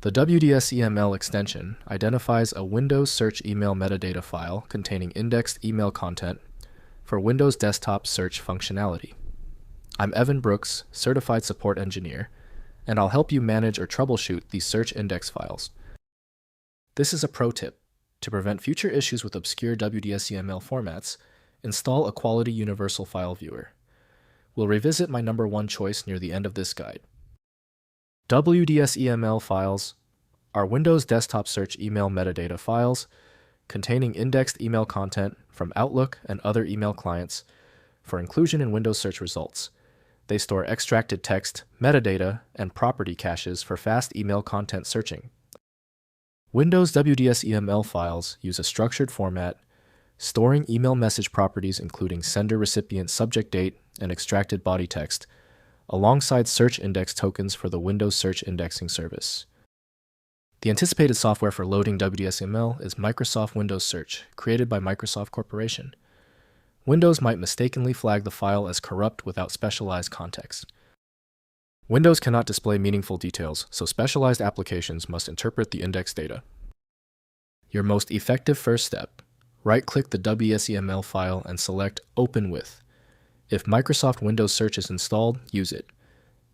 The WDSEML extension identifies a Windows Search Email metadata file containing indexed email content for Windows Desktop Search functionality. I'm Evan Brooks, Certified Support Engineer, and I'll help you manage or troubleshoot these search index files. This is a pro tip. To prevent future issues with obscure WDSEML formats, install a quality universal file viewer. We'll revisit my number one choice near the end of this guide. WDSEML files are Windows Desktop Search email metadata files containing indexed email content from Outlook and other email clients for inclusion in Windows search results. They store extracted text, metadata, and property caches for fast email content searching. Windows WDSEML files use a structured format, storing email message properties including sender recipient subject date and extracted body text, alongside search index tokens for the Windows Search Indexing Service. The anticipated software for loading WDSEML is Microsoft Windows Search, created by Microsoft Corporation. Windows might mistakenly flag the file as corrupt without specialized context. Windows cannot display meaningful details, so specialized applications must interpret the index data. Your most effective first step: right-click the WDSEML file and select Open With. If Microsoft Windows Search is installed, use it.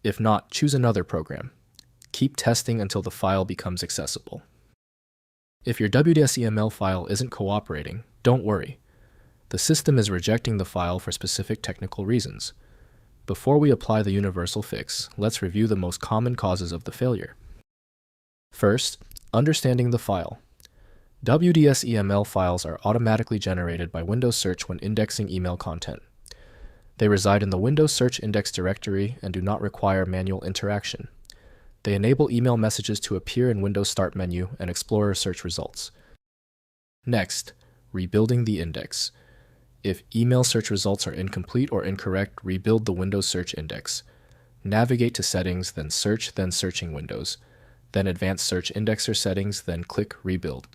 If not, choose another program. Keep testing until the file becomes accessible. If your WDSEML file isn't cooperating, don't worry. The system is rejecting the file for specific technical reasons. Before we apply the universal fix, let's review the most common causes of the failure. First, understanding the file. WDSEML files are automatically generated by Windows Search when indexing email content. They reside in the Windows Search Index directory and do not require manual interaction. They enable email messages to appear in Windows Start menu and Explorer search results. Next, rebuilding the index. If email search results are incomplete or incorrect, rebuild the Windows Search Index. Navigate to Settings, then Search, then Searching Windows, then Advanced Search Indexer Settings, then click Rebuild.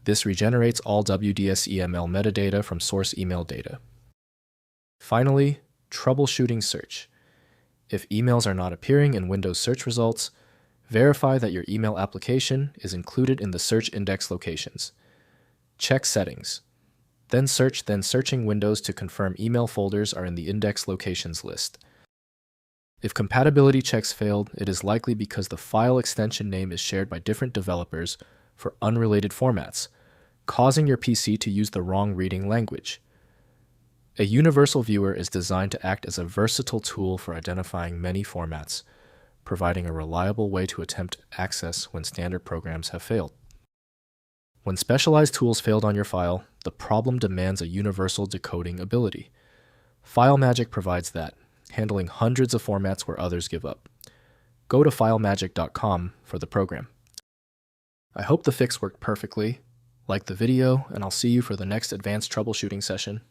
This regenerates all WDSEML metadata from source email data. Finally, Troubleshooting Search. If emails are not appearing in Windows search results, verify that your email application is included in the search index locations. Check Settings. Then search, then Searching Windows to confirm email folders are in the index locations list. If compatibility checks failed, it is likely because the file extension name is shared by different developers for unrelated formats, causing your PC to use the wrong reading language. A universal viewer is designed to act as a versatile tool for identifying many formats, providing a reliable way to attempt access when standard programs have failed. When specialized tools failed on your file, the problem demands a universal decoding ability. FileMagick provides that, handling hundreds of formats where others give up. Go to FileMagick.com for the program. I hope the fix worked perfectly. Like the video, and I'll see you for the next advanced troubleshooting session.